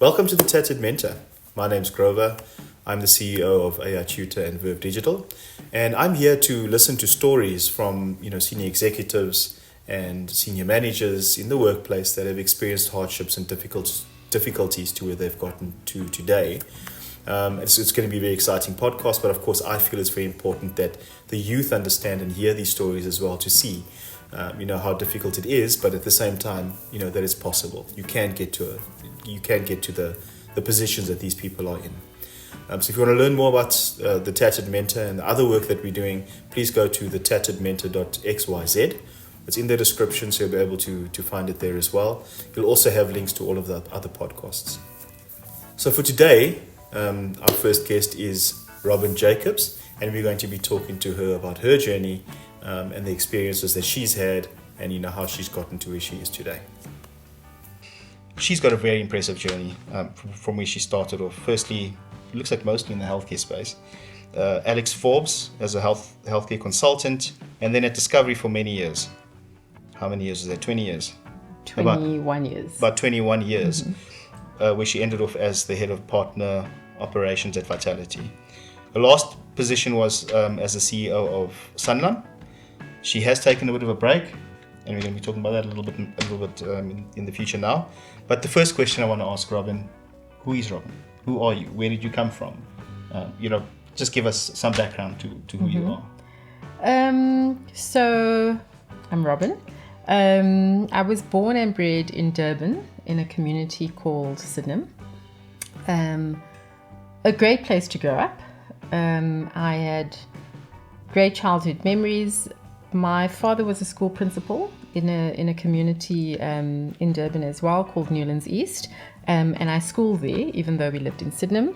Welcome to the Tatted Mentor. My name's Grover. I'm the CEO of AI Tutor and Verve Digital, and I'm here to listen to stories from senior executives and senior managers in the workplace that have experienced hardships and difficulties to where they've gotten to today. It's going to be a very exciting podcast, but of course I feel it's very important that the youth understand and hear these stories as well to see how difficult it is, but at the same time, that it's possible. You can get to the positions that these people are in. So if you want to learn more about the Tatted Mentor and the other work that we're doing, please go to thetattedmentor.xyz. It's in the description, so you'll be able to find it there as well. You'll also have links to all of the other podcasts. So for today, our first guest is Robyn Jacobs, and we're going to be talking to her about her journey and the experiences that she's had and how she's gotten to where she is today. She's got a very impressive journey from where she started off. Firstly, it looks like mostly in the healthcare space. Alex Forbes as a healthcare consultant, and then at Discovery for many years. How many years is that? 20 years? 21 years. About 21 years, where she ended off as the head of partner operations at Vitality. Her last position was as the CEO of Sanlam. She has taken a bit of a break, and we're going to be talking about that a little bit in the future now. But the first question I want to ask Robyn, who is Robyn? Who are you? Where did you come from? Just give us some background to who you are. So I'm Robyn. I was born and bred in Durban in a community called Sanlam. A great place to grow up. I had great childhood memories. My father was a school principal in a community in Durban as well called Newlands East, and I schooled there even though we lived in Sydenham.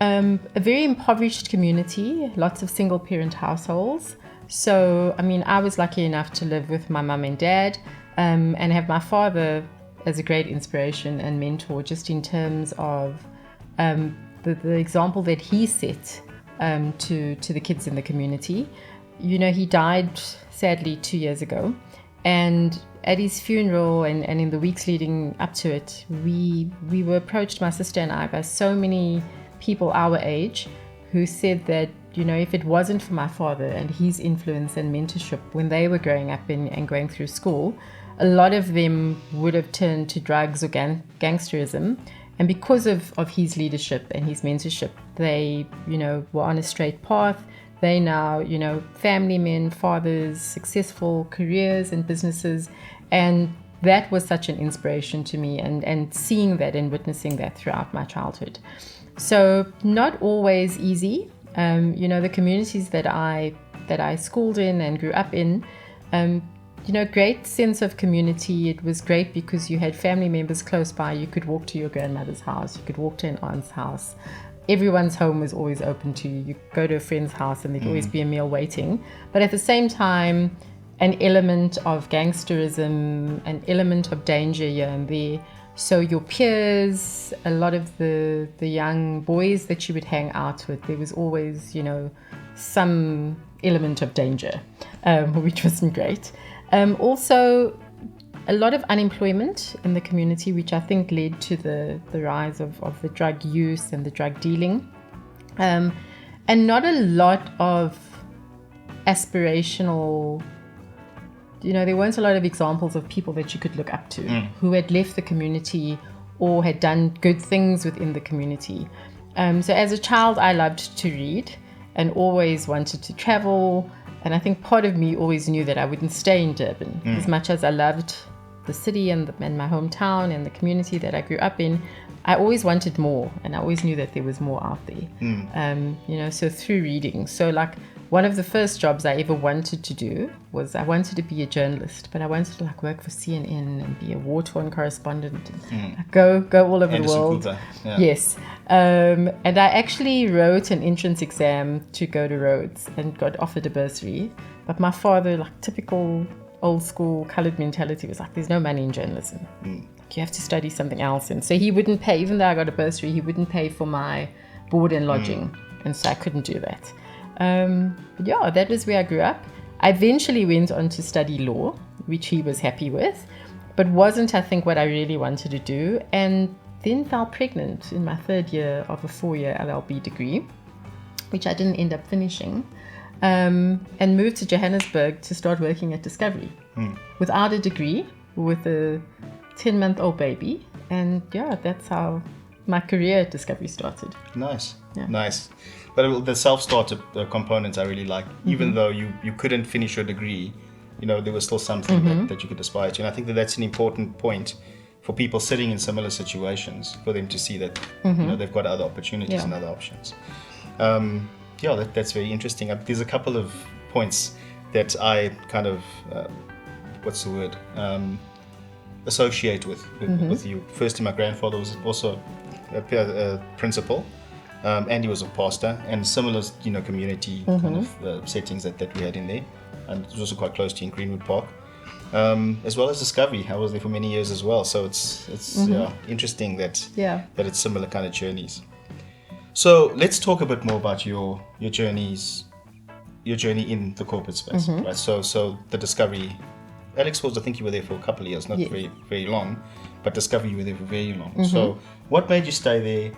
A very impoverished community, lots of single parent households. So I was lucky enough to live with my mum and dad and have my father as a great inspiration and mentor, just in terms of the example that he set to the kids in the community. He died sadly 2 years ago, and at his funeral and in the weeks leading up to it, we were approached, my sister and I, by so many people our age who said that if it wasn't for my father and his influence and mentorship when they were growing up and going through school, a lot of them would have turned to drugs or gangsterism. And because of his leadership and his mentorship, they, were on a straight path. They now, family men, fathers, successful careers and businesses. And that was such an inspiration to me, and seeing that and witnessing that throughout my childhood. So not always easy. The communities that I schooled in and grew up in, great sense of community. It was great because you had family members close by. You could walk to your grandmother's house. You could walk to an aunt's house. Everyone's home was always open to you. You go to a friend's house and there'd always be a meal waiting. But at the same time, an element of gangsterism, an element of danger here and there. So your peers, a lot of the young boys that you would hang out with, there was always, some element of danger, which wasn't great. Also, a lot of unemployment in the community, which I think led to the rise of the drug use and the drug dealing. And not a lot of aspirational, there weren't a lot of examples of people that you could look up to who had left the community or had done good things within the community. So as a child, I loved to read and always wanted to travel. And I think part of me always knew that I wouldn't stay in Durban. As much as I loved the city and my hometown and the community that I grew up in, I always wanted more, and I always knew that there was more out there. So through reading. So one of the first jobs I ever wanted to do was I wanted to be a journalist, but I wanted to work for CNN and be a war-torn correspondent and go all over the world. Yeah. Yes. And I actually wrote an entrance exam to go to Rhodes and got offered a bursary. But my father, typical old school coloured mentality, was there's no money in journalism. You have to study something else. And so he wouldn't pay, even though I got a bursary, he wouldn't pay for my board and lodging. And so I couldn't do that. But that was where I grew up. I eventually went on to study law, which he was happy with. but wasn't, I think, what I really wanted to do. And then fell pregnant in my third year of a 4-year LLB degree, which I didn't end up finishing, and moved to Johannesburg to start working at Discovery without a degree, with a 10-month-old baby. And yeah, that's how my career at Discovery started. Nice. But the self-starter components I really like. Even though you couldn't finish your degree, there was still something that you could aspire to. And I think that's an important point for people sitting in similar situations, for them to see that they've got other opportunities and other options. That's very interesting. There's a couple of points that I kind of associate with you. Firstly, my grandfather was also a principal, and he was a pastor, and similar community kind of settings that we had in there, and it was also quite close to in Greenwood Park, as well as Discovery. I was there for many years as well, so it's interesting that it's similar kind of journeys. So let's talk a bit more about your journey in the corporate space, right? So the Discovery, Alex I think you were there for a couple of years, not very, very long, but Discovery you were there for very long. So what made you stay there?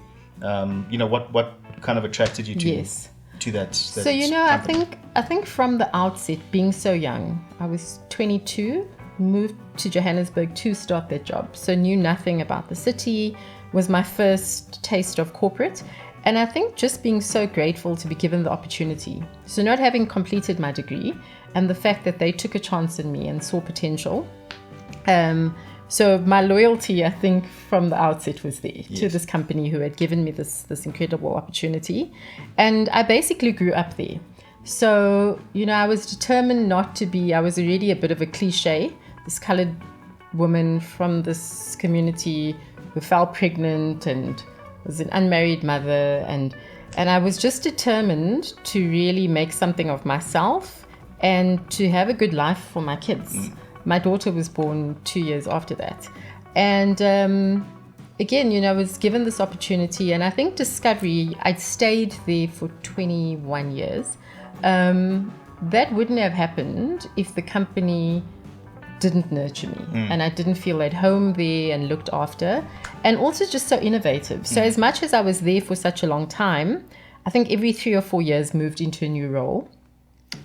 What kind of attracted you to that So company? I think from the outset, being so young, I was 22, moved to Johannesburg to start that job, so knew nothing about the city, was my first taste of corporate. And I think just being so grateful to be given the opportunity. So not having completed my degree, and the fact that they took a chance in me and saw potential. So my loyalty, I think, from the outset was there to this company who had given me this incredible opportunity. And I basically grew up there. So, I was determined not to be, I was already a bit of a cliche, this colored woman from this community who fell pregnant and was an unmarried mother, and I was just determined to really make something of myself and to have a good life for my kids. My daughter was born 2 years after that. And again, I was given this opportunity, and I think Discovery, I'd stayed there for 21 years. That wouldn't have happened if the company didn't nurture me and I didn't feel at home there and looked after, and also just so innovative. So as much as I was there for such a long time, I think every 3 or 4 years moved into a new role.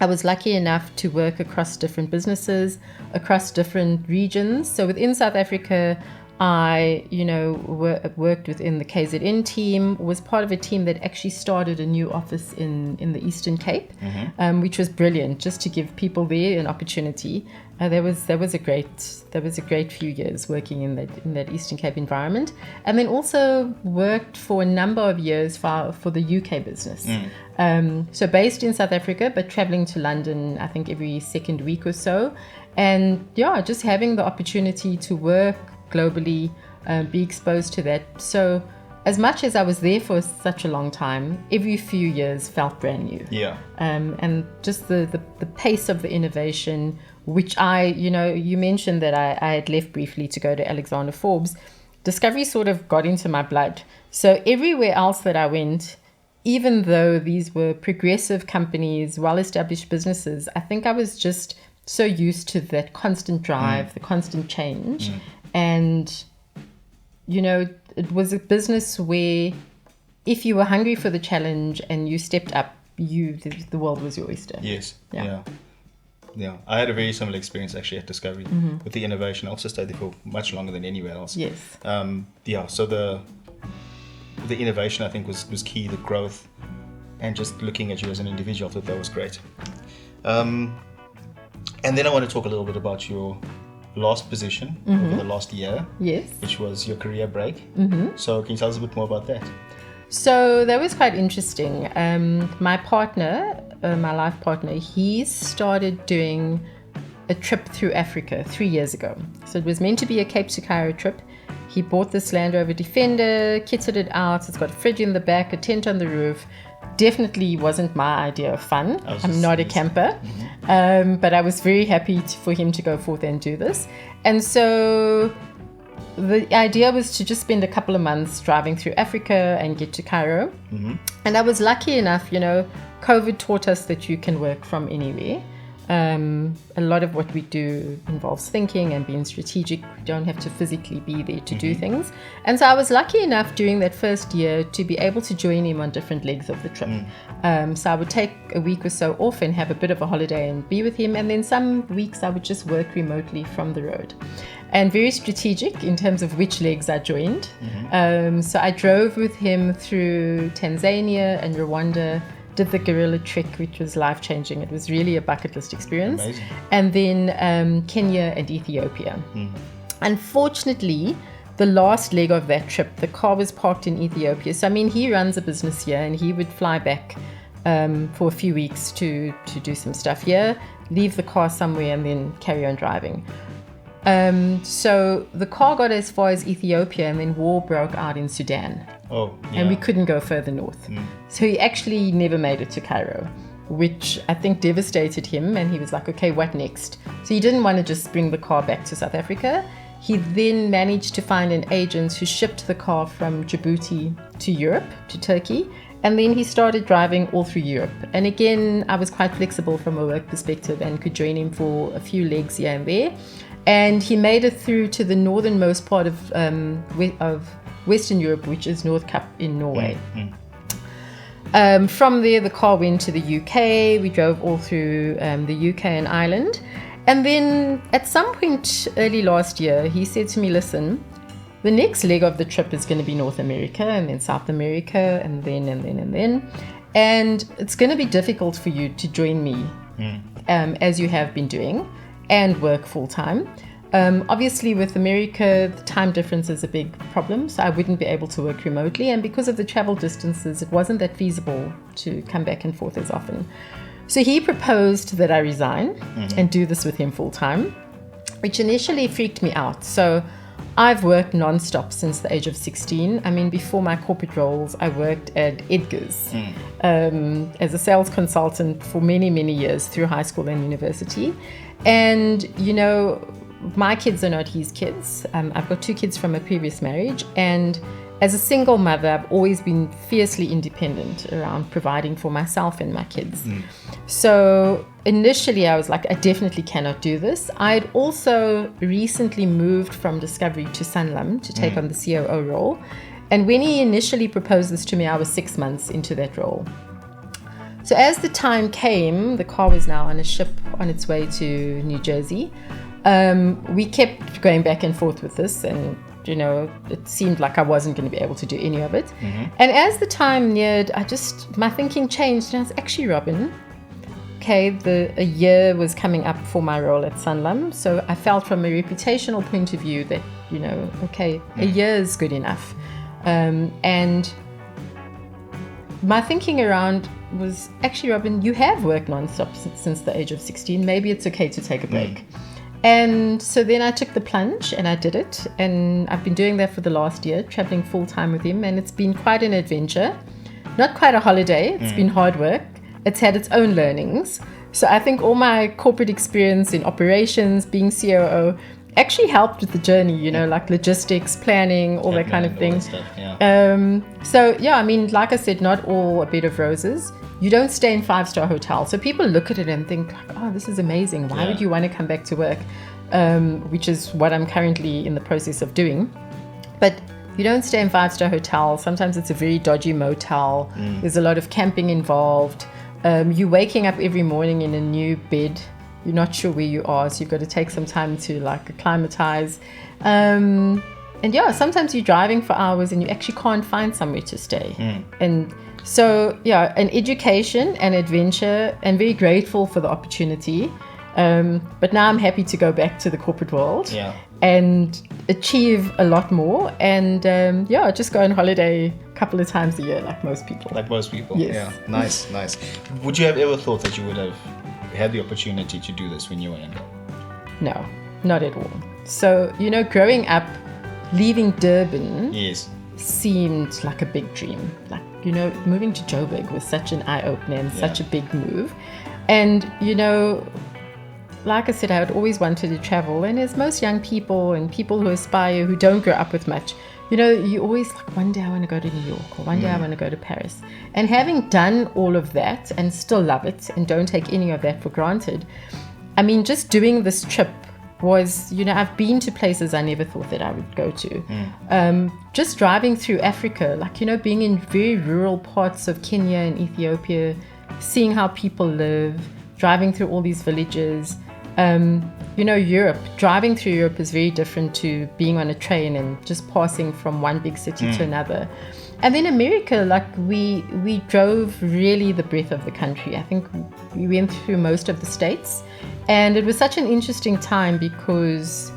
I was lucky enough to work across different businesses, across different regions. So within South Africa, I, worked within the KZN team, was part of a team that actually started a new office in the Eastern Cape, which was brilliant, just to give people there an opportunity. There was a great few years working in that Eastern Cape environment, and then also worked for a number of years for the UK business. So based in South Africa, but traveling to London, I think every second week or so, and just having the opportunity to work globally, be exposed to that. So as much as I was there for such a long time, every few years felt brand new. And just the pace of the innovation, which you mentioned that I had left briefly to go to Alexander Forbes. Discovery sort of got into my blood. So everywhere else that I went, even though these were progressive companies, well-established businesses, I think I was just so used to that constant drive, the constant change. And, it was a business where if you were hungry for the challenge and you stepped up, the world was your oyster. Yeah. I had a very similar experience actually at Discovery with the innovation. I also stayed there for much longer than anywhere else. So the innovation, I think, was key, the growth, and just looking at you as an individual, I thought that was great. And then I want to talk a little bit about your last position over the last year, which was your career break. So can you tell us a bit more about that? So that was quite interesting. My partner, my life partner, he started doing a trip through Africa 3 years ago. So it was meant to be a Cape to Cairo trip. He bought this Land Rover Defender, kitted it out. It's got a fridge in the back, a tent on the roof. Definitely wasn't my idea of fun. I'm not a camper. But I was very happy for him to go forth and do this. And so the idea was to just spend a couple of months driving through Africa and get to Cairo. And I was lucky enough, COVID taught us that you can work from anywhere. A lot of what we do involves thinking and being strategic. We don't have to physically be there to do things. And so I was lucky enough during that first year to be able to join him on different legs of the trip. So I would take a week or so off and have a bit of a holiday and be with him. And then some weeks I would just work remotely from the road. And very strategic in terms of which legs I joined. So I drove with him through Tanzania and Rwanda, did the gorilla trek, which was life-changing. It was really a bucket list experience. Amazing. And then Kenya and Ethiopia. Unfortunately, the last leg of that trip, the car was parked in Ethiopia. So, I mean, he runs a business here and he would fly back for a few weeks to do some stuff here, leave the car somewhere and then carry on driving. So the car got as far as Ethiopia and then war broke out in Sudan. And we couldn't go further north. So he actually never made it to Cairo, which I think devastated him. And he was like, okay, what next? So he didn't want to just bring the car back to South Africa. He then managed to find an agent who shipped the car from Djibouti to Europe, to Turkey. And then he started driving all through Europe. And again, I was quite flexible from a work perspective and could join him for a few legs here and there. And he made it through to the northernmost part of Western Europe, which is North Cape in Norway. From there, the car went to the UK. We drove all through the UK and Ireland. And then at some point early last year, he said to me, listen, the next leg of the trip is going to be North America and then South America and then. And it's going to be difficult for you to join me as you have been doing and work full time. Obviously, with America, the time difference is a big problem, so I wouldn't be able to work remotely. And because of the travel distances, it wasn't that feasible to come back and forth as often. So he proposed that I resign and do this with him full time, which initially freaked me out. So I've worked nonstop since the age of 16. I mean, before my corporate roles, I worked at Edgar's as a sales consultant for many, many years through high school and university. And, you know, my kids are not his kids. I've got 2 kids from a previous marriage. And as a single mother, I've always been fiercely independent around providing for myself and my kids. So initially, I was like, I definitely cannot do this. I'd also recently moved from Discovery to Sanlam to take on the COO role. And when he initially proposed this to me, I was 6 months into that role. So as the time came, the car was now on a ship on its way to New Jersey. We kept going back and forth with this, and you know, it seemed like I wasn't going to be able to do any of it. And as the time neared, my thinking changed, and I was actually, Robyn, okay, a year was coming up for my role at Sanlam, so I felt from a reputational point of view that, you know, okay, a year is good enough. And my thinking around was, actually, Robyn, you have worked nonstop since the age of 16. Maybe it's okay to take a break. And so then I took the plunge and I did it. And I've been doing that for the last year, traveling full time with him. And it's been quite an adventure, not quite a holiday. It's been hard work. It's had its own learnings. So I think all my corporate experience in operations, being COO, actually helped with the journey, you know, like logistics, planning, all that kind of thing. So yeah, I mean, like I said, not all a bed of roses. You don't stay in 5-star hotels. So people look at it and think, like, oh, this is amazing. Why would you want to come back to work? Which is what I'm currently in the process of doing. But you don't stay in 5-star hotels. Sometimes it's a very dodgy motel. There's a lot of camping involved. You're waking up every morning in a new bed. You're not sure where you are, so you've got to take some time to like acclimatize. And yeah, sometimes you're driving for hours and you actually can't find somewhere to stay. And so yeah, an education and adventure, and very grateful for the opportunity. But now I'm happy to go back to the corporate world and achieve a lot more. And just go on holiday a couple of times a year, like most people. Yes. Yeah, nice. Would you have ever thought that you would have had the opportunity to do this when you were younger? No, not at all. So, you know, growing up, leaving Durban seemed like a big dream. Like, you know, moving to Joburg was such an eye-opener and such a big move. And, you know, like I said, I had always wanted to travel. And as most young people and people who aspire, who don't grow up with much, you always like, one day I want to go to New York, or one day I want to go to Paris. And having done all of that and still love it and don't take any of that for granted, I mean, just doing this trip was, I've been to places I never thought that I would go to. Just driving through Africa, like, being in very rural parts of Kenya and Ethiopia, seeing how people live, driving through all these villages. Europe, driving through Europe is very different to being on a train and just passing from one big city to another. And then America, like we drove really the breadth of the country. I think we went through most of the states, and it was such an interesting time because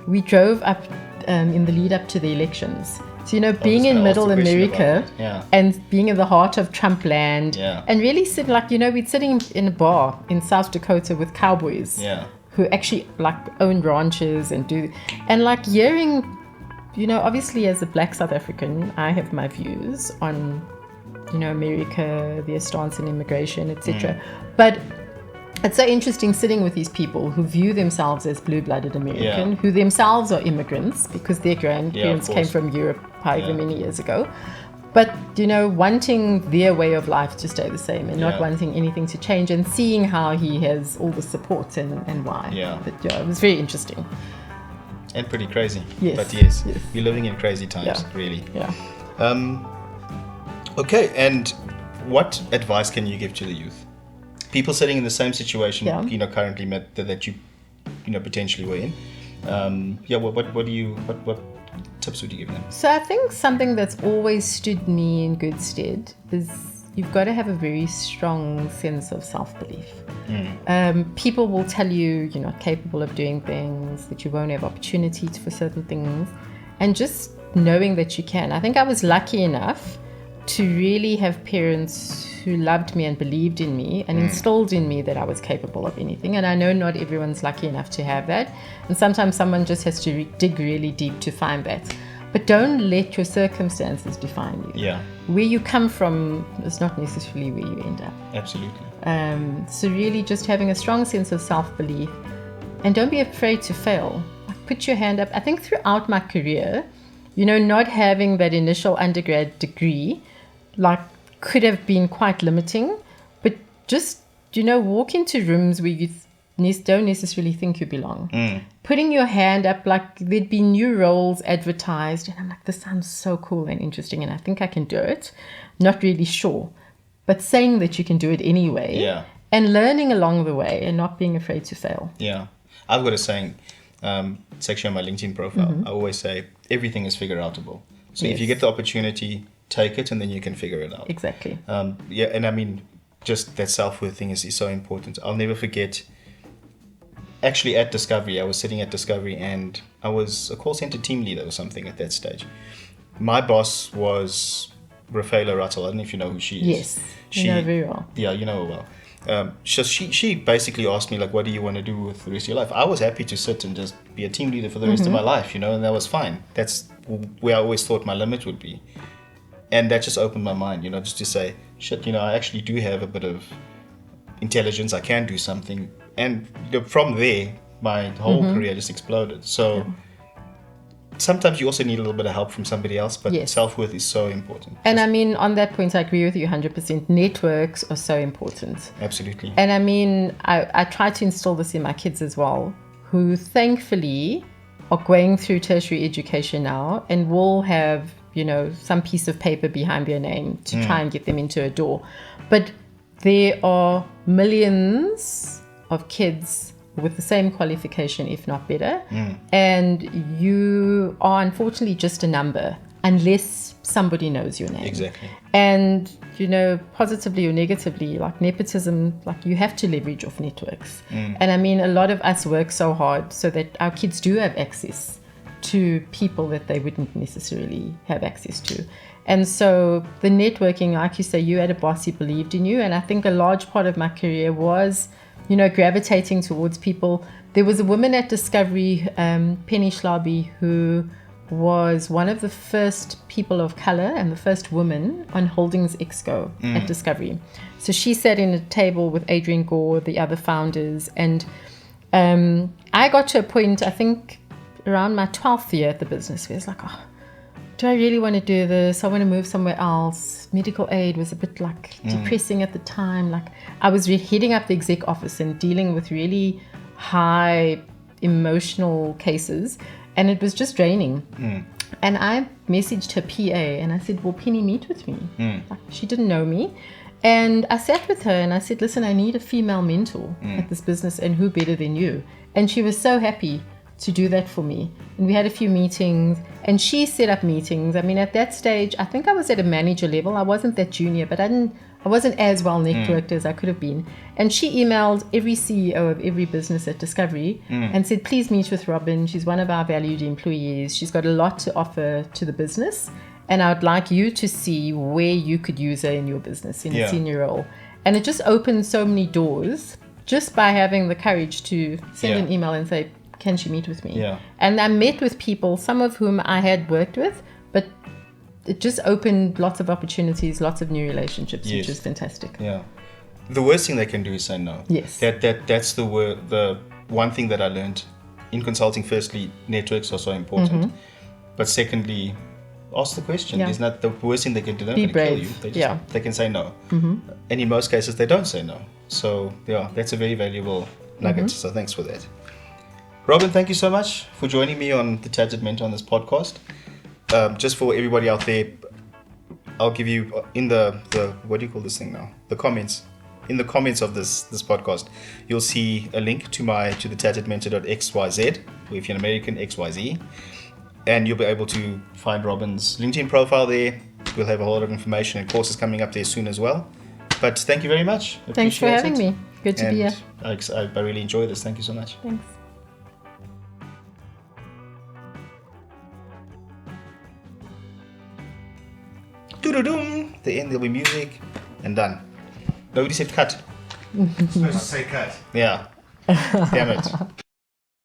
we drove up in the lead up to the elections. So, being in middle America and being in the heart of Trump land and really sitting like, we'd sitting in a bar in South Dakota with cowboys who actually like own ranches and like hearing, obviously as a Black South African, I have my views on, America, their stance on immigration, etc. But it's so interesting sitting with these people who view themselves as blue-blooded American, who themselves are immigrants because their grandparents came from Europe however many years ago. But, wanting their way of life to stay the same and not wanting anything to change, and seeing how he has all the support and why. But, it was very interesting. And pretty crazy. Yes. But yes, we're living in crazy times, really. Okay, and what advice can you give to the youth? People sitting in the same situation, currently that you, potentially were in. What tips would you give them? So I think something that's always stood me in good stead is you've got to have a very strong sense of self-belief. People will tell you you're not capable of doing things, that you won't have opportunities for certain things, and just knowing that you can. I think I was lucky enough to really have parents who loved me and believed in me and instilled in me that I was capable of anything. And I know not everyone's lucky enough to have that. And sometimes someone just has to dig really deep to find that. But don't let your circumstances define you. Where you come from is not necessarily where you end up. Absolutely. So really just having a strong sense of self-belief, and don't be afraid to fail. Like, put your hand up. I think throughout my career, not having that initial undergrad degree, could have been quite limiting, but just, walk into rooms where you don't necessarily think you belong. Putting your hand up, like there'd be new roles advertised, and I'm like, this sounds so cool and interesting, and I think I can do it. Not really sure, but saying that you can do it anyway, and learning along the way and not being afraid to fail. I've got a saying, it's actually on my LinkedIn profile. I always say, everything is figure outable. So if you get the opportunity, take it, and then you can figure it out. Exactly. And I mean, just that self-worth thing is so important. I'll never forget, actually at Discovery, I was sitting at Discovery and I was a call center team leader or something at that stage. My boss was Rafaela Rattle. I don't know if you know who she is. Yes, you know very well. Yeah, you know her well. So she basically asked me, like, what do you want to do with the rest of your life? I was happy to sit and just be a team leader for the rest of my life, and that was fine. That's where I always thought my limit would be. And that just opened my mind, just to say, shit, I actually do have a bit of intelligence. I can do something. And from there, my whole career just exploded. So sometimes you also need a little bit of help from somebody else, but self-worth is so important. And I mean, on that point, I agree with you 100%. Networks are so important. Absolutely. And I mean, I try to instill this in my kids as well, who thankfully are going through tertiary education now and will have some piece of paper behind their name to try and get them into a door. But there are millions of kids with the same qualification, if not better. And you are unfortunately just a number unless somebody knows your name. Exactly. And, positively or negatively, like nepotism, like you have to leverage off networks. And I mean, a lot of us work so hard so that our kids do have access to people that they wouldn't necessarily have access to. And so the networking, like you say, you had a boss who believed in you. And I think a large part of my career was, gravitating towards people. There was a woman at Discovery, Penny Schlaby, who was one of the first people of color and the first woman on Holdings Exco at Discovery. So she sat in a table with Adrian Gore, the other founders. And I got to a point, I think, around my 12th year at the business where it's like, do I really want to do this? I want to move somewhere else. Medical aid was a bit like depressing at the time. Like I was heading up the exec office and dealing with really high emotional cases, and it was just draining. And I messaged her PA and I said, well, Penny, meet with me. Like, she didn't know me. And I sat with her and I said, listen, I need a female mentor at this business, and who better than you? And she was so happy to do that for me. And we had a few meetings, and she set up meetings. I mean, at that stage, I think I was at a manager level. I wasn't that junior, but I wasn't as well networked as I could have been. And she emailed every CEO of every business at Discovery and said, please meet with Robyn. She's one of our valued employees. She's got a lot to offer to the business. And I would like you to see where you could use her in your business, in a senior role. And it just opened so many doors just by having the courage to send an email and say, can she meet with me? Yeah. And I met with people, some of whom I had worked with, but it just opened lots of opportunities, lots of new relationships, which is fantastic. Yeah. The worst thing they can do is say no. Yes. That's the one thing that I learned in consulting. Firstly, networks are so important. But secondly, ask the question. Yeah. It's not the worst thing they can do. They're Be not going to brave. kill you. They can say no. And in most cases, they don't say no. So yeah, that's a very valuable nugget. So thanks for that. Robyn, thank you so much for joining me on the Tatted Mentor on this podcast. Just for everybody out there, I'll give you in the what do you call this thing now? The comments. In the comments of this podcast, you'll see a link to the thetattedmentor.xyz, or if you're an American, XYZ. And you'll be able to find Robyn's LinkedIn profile there. We'll have a whole lot of information and courses coming up there soon as well. But thank you very much. Thanks for having me. Good to be here. I really enjoy this. Thank you so much. Thanks. Doo-doo-doom. The end, there'll be music, and done. Nobody said cut. Supposed to say cut. Yeah. Damn it.